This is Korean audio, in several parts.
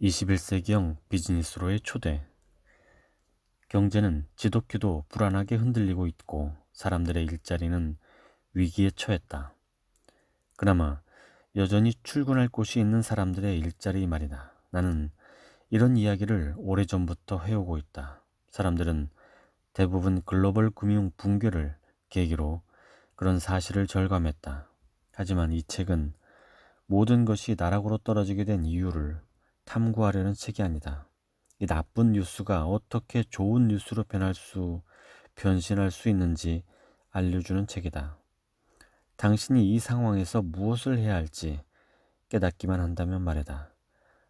21세기형 비즈니스로의 초대. 경제는 지독히도 불안하게 흔들리고 있고 사람들의 일자리는 위기에 처했다. 그나마 여전히 출근할 곳이 있는 사람들의 일자리 말이다. 나는 이런 이야기를 오래전부터 해오고 있다. 사람들은 대부분 글로벌 금융 붕괴를 계기로 그런 사실을 절감했다. 하지만 이 책은 모든 것이 나락으로 떨어지게 된 이유를 탐구하려는 책이 아니다. 이 나쁜 뉴스가 어떻게 좋은 뉴스로 변신할 수 있는지 알려주는 책이다. 당신이 이 상황에서 무엇을 해야 할지 깨닫기만 한다면 말이다.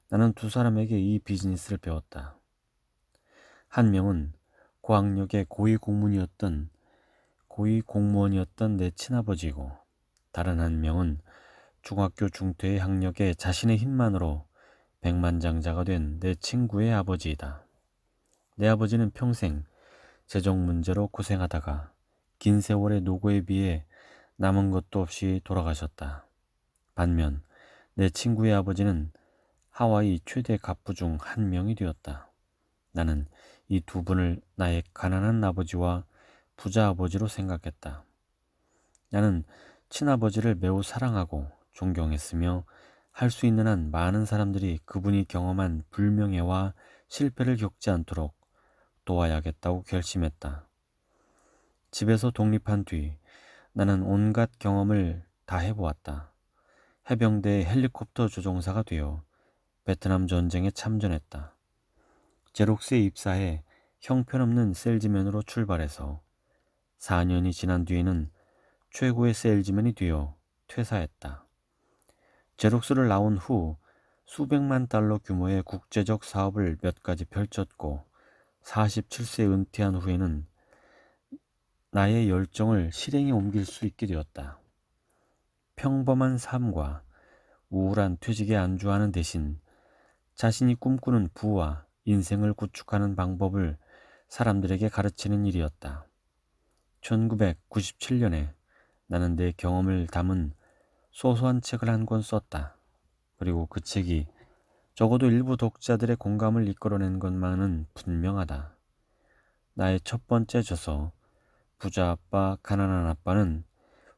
나는 두 사람에게 이 비즈니스를 배웠다. 한 명은 고학력의 고위 공무원이었던 내 친아버지이고, 다른 한 명은 중학교 중퇴의 학력에 자신의 힘만으로 백만장자가 된 내 친구의 아버지이다. 내 아버지는 평생 재정 문제로 고생하다가 긴 세월의 노고에 비해 남은 것도 없이 돌아가셨다. 반면 내 친구의 아버지는 하와이 최대 갑부 중 한 명이 되었다. 나는 이 두 분을 나의 가난한 아버지와 부자 아버지로 생각했다. 나는 친아버지를 매우 사랑하고 존경했으며 할 수 있는 한 많은 사람들이 그분이 경험한 불명예와 실패를 겪지 않도록 도와야겠다고 결심했다. 집에서 독립한 뒤 나는 온갖 경험을 다 해보았다. 해병대 헬리콥터 조종사가 되어 베트남 전쟁에 참전했다. 제록스에 입사해 형편없는 셀즈맨으로 출발해서 4년이 지난 뒤에는 최고의 셀즈맨이 되어 퇴사했다. 제록스를 나온 후 수백만 달러 규모의 국제적 사업을 몇 가지 펼쳤고 47세 은퇴한 후에는 나의 열정을 실행에 옮길 수 있게 되었다. 평범한 삶과 우울한 퇴직에 안주하는 대신 자신이 꿈꾸는 부와 인생을 구축하는 방법을 사람들에게 가르치는 일이었다. 1997년에 나는 내 경험을 담은 소소한 책을 한 권 썼다. 그리고 그 책이 적어도 일부 독자들의 공감을 이끌어낸 것만은 분명하다. 나의 첫 번째 저서 부자 아빠, 가난한 아빠는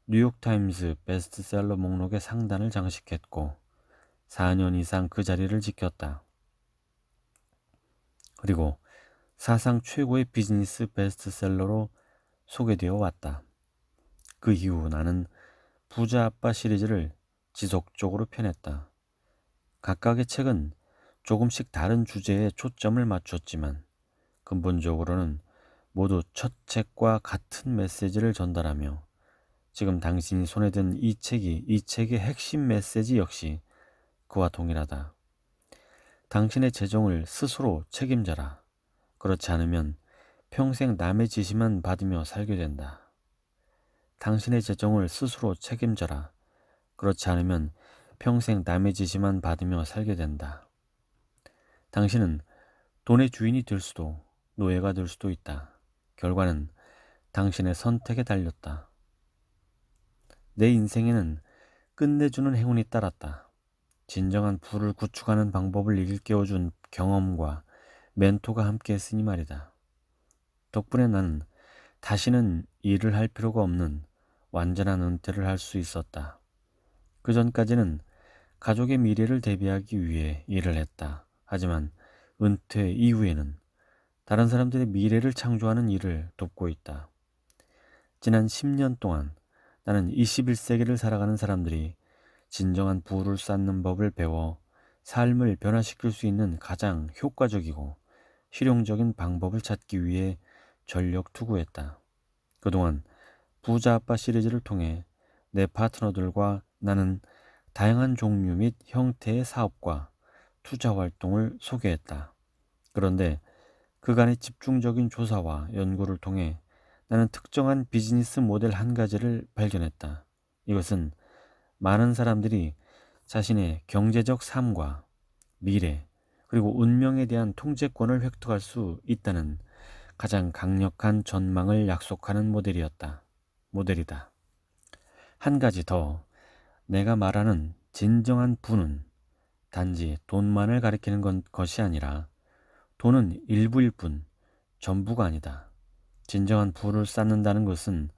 뉴욕타임스 베스트셀러 목록의 상단을 장식했고 4년 이상 그 자리를 지켰다. 그리고 사상 최고의 비즈니스 베스트셀러로 소개되어 왔다. 그 이후 나는 부자 아빠 시리즈를 지속적으로 펴냈다. 각각의 책은 조금씩 다른 주제에 초점을 맞췄지만 근본적으로는 모두 첫 책과 같은 메시지를 전달하며 지금 당신이 손에 든 이 책의 핵심 메시지 역시 그와 동일하다. 당신의 재정을 스스로 책임져라. 그렇지 않으면 평생 남의 지시만 받으며 살게 된다. 당신의 재정을 스스로 책임져라. 그렇지 않으면 평생 남의 지시만 받으며 살게 된다. 당신은 돈의 주인이 될 수도 노예가 될 수도 있다. 결과는 당신의 선택에 달렸다. 내 인생에는 끝내주는 행운이 따랐다. 진정한 부를 구축하는 방법을 일깨워준 경험과 멘토가 함께했으니 말이다. 덕분에 나는 다시는 일을 할 필요가 없는 완전한 은퇴를 할 수 있었다. 그 전까지는 가족의 미래를 대비하기 위해 일을 했다. 하지만 은퇴 이후에는 다른 사람들의 미래를 창조하는 일을 돕고 있다. 지난 10년 동안 나는 21세기를 살아가는 사람들이 진정한 부를 쌓는 법을 배워 삶을 변화시킬 수 있는 가장 효과적이고 실용적인 방법을 찾기 위해 전력 투구했다. 그동안 부자 아빠 시리즈를 통해 내 파트너들과 나는 다양한 종류 및 형태의 사업과 투자 활동을 소개했다. 그런데 그간의 집중적인 조사와 연구를 통해 나는 특정한 비즈니스 모델 한 가지를 발견했다. 이것은 많은 사람들이 자신의 경제적 삶과 미래, 그리고 운명에 대한 통제권을 획득할 수 있다는 가장 강력한 전망을 약속하는 모델이다. 한 가지 더, 내가 말하는 진정한 부는 단지 돈만을 가리키는 것이 아니라 돈은 일부일 뿐 전부가 아니다. 진정한 부를 쌓는다는 것은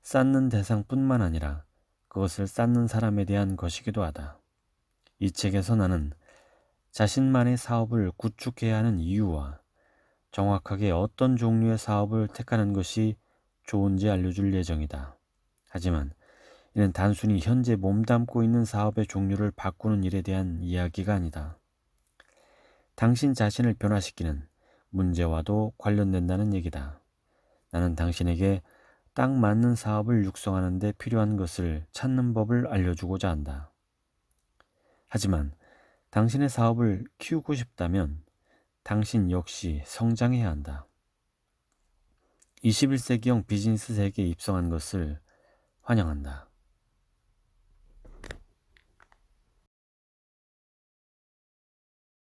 쌓는 대상뿐만 아니라 그것을 쌓는 사람에 대한 것이기도 하다. 이 책에서 나는 자신만의 사업을 구축해야 하는 이유와 정확하게 어떤 종류의 사업을 택하는 것이 좋은지 알려줄 예정이다. 하지만 이는 단순히 현재 몸담고 있는 사업의 종류를 바꾸는 일에 대한 이야기가 아니다. 당신 자신을 변화시키는 문제와도 관련된다는 얘기다. 나는 당신에게 딱 맞는 사업을 육성하는 데 필요한 것을 찾는 법을 알려주고자 한다. 하지만 당신의 사업을 키우고 싶다면 당신 역시 성장해야 한다. 21세기형 비즈니스 세계에 입성한 것을 환영한다.